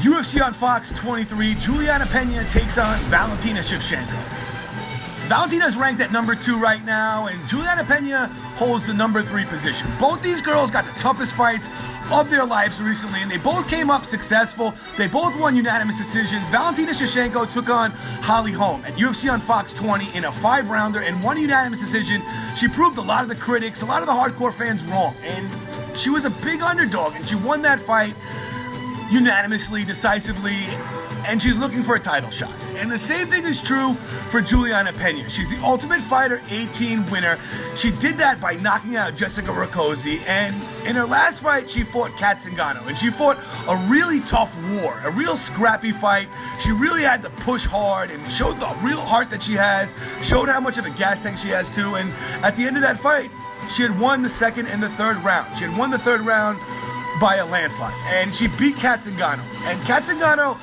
UFC on Fox 23, Julianna Pena takes on Valentina Shevchenko. Valentina is ranked at number 2 right now, and Julianna Pena holds the number 3 position. Both these girls got the toughest fights of their lives recently, and they both came up successful. They both won unanimous decisions. Valentina Shevchenko took on Holly Holm at UFC on Fox 20 in a 5-rounder and won a unanimous decision. She proved a lot of the critics, a lot of the hardcore fans wrong, and she was a big underdog, and she won that fight unanimously, decisively, and she's looking for a title shot. And the same thing is true for Julianna Pena. She's the Ultimate Fighter 18 winner. She did that by knocking out Jessica Rakoczy, and in her last fight, she fought Kat Zingano, and she fought a really tough war, a real scrappy fight. She really had to push hard and showed the real heart that she has, showed how much of a gas tank she has too, and at the end of that fight, she had won the second and the third round. She had won the third round by a landslide, and she beat Kat Zingano. And Kat Zingano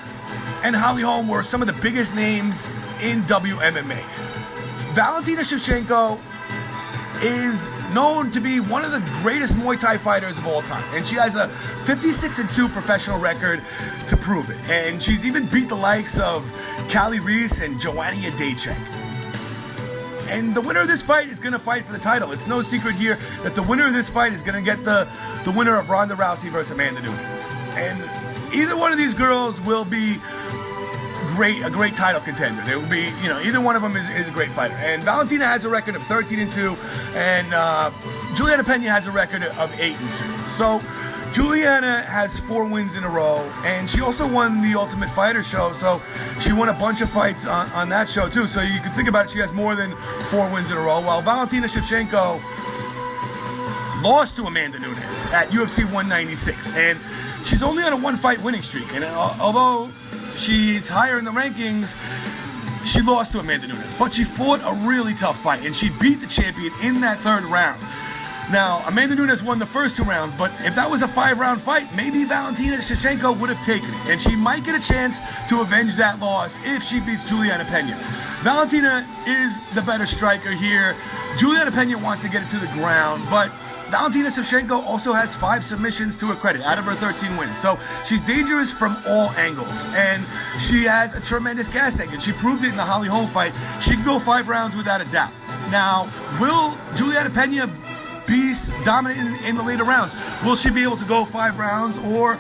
and Holly Holm were some of the biggest names in WMMA. Valentina Shevchenko is known to be one of the greatest Muay Thai fighters of all time, and she has a 56-2 professional record to prove it. And she's even beat the likes of Kali Reis and Joanna Jędrzejczyk. And the winner of this fight is going to fight for the title. It's no secret here that the winner of this fight is going to get the winner of Ronda Rousey versus Amanda Nunes. And either one of these girls will be a great title contender. They will be, either one of them is a great fighter. And Valentina has a record of 13-2, and Julianna Pena has a record of 8-2. So Julianna has 4 wins in a row, and she also won the Ultimate Fighter show, so she won a bunch of fights on that show too. So you can think about it, she has more than 4 wins in a row, while Valentina Shevchenko lost to Amanda Nunes at UFC 196, and she's only on a 1-fight winning streak. And although she's higher in the rankings, she lost to Amanda Nunes, but she fought a really tough fight, and she beat the champion in that 3rd round. Now, Amanda Nunes won the first 2 rounds, but if that was a 5-round fight, maybe Valentina Shevchenko would have taken it, and she might get a chance to avenge that loss if she beats Julianna Pena. Valentina is the better striker here. Julianna Pena wants to get it to the ground, but Valentina Shevchenko also has 5 submissions to her credit out of her 13 wins. So she's dangerous from all angles, and she has a tremendous gas tank, and she proved it in the Holly Holm fight. She can go 5 rounds without a doubt. Now, will Julianna Pena be dominant in the later rounds? Will she be able to go 5 rounds, or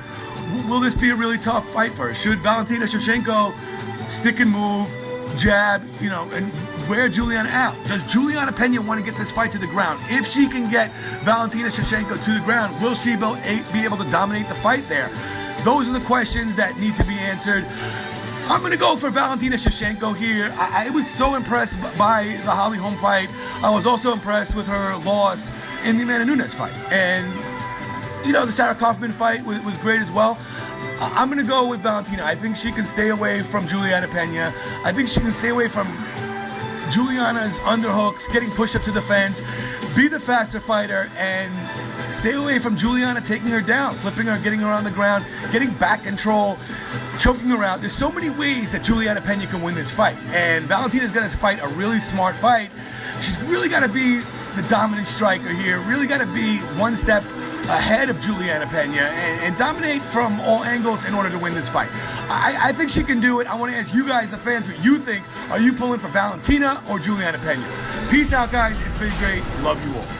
will this be a really tough fight for her? Should Valentina Shevchenko stick and move, jab, and wear Julianna out? Does Julianna Pena want to get this fight to the ground? If she can get Valentina Shevchenko to the ground, will she be able to dominate the fight there? Those are the questions that need to be answered. I'm going to go for Valentina Shevchenko here. I was so impressed by the Holly Holm fight. I was also impressed with her loss in the Amanda Nunes fight. And, the Sarah Kaufman fight was great as well. I'm going to go with Valentina. I think she can stay away from Julianna Pena. I think she can stay away from Julianna's underhooks, getting pushed up to the fence, be the faster fighter, and stay away from Julianna taking her down, flipping her, getting her on the ground, getting back control, choking her out. There's so many ways that Julianna Pena can win this fight, and Valentina's going to fight a really smart fight. She's really got to be the dominant striker here, really got to be one step ahead of Julianna Pena and dominate from all angles in order to win this fight. I think she can do it. I want to ask you guys, the fans, what you think. Are you pulling for Valentina or Julianna Pena? Peace out, guys. It's been great. Love you all.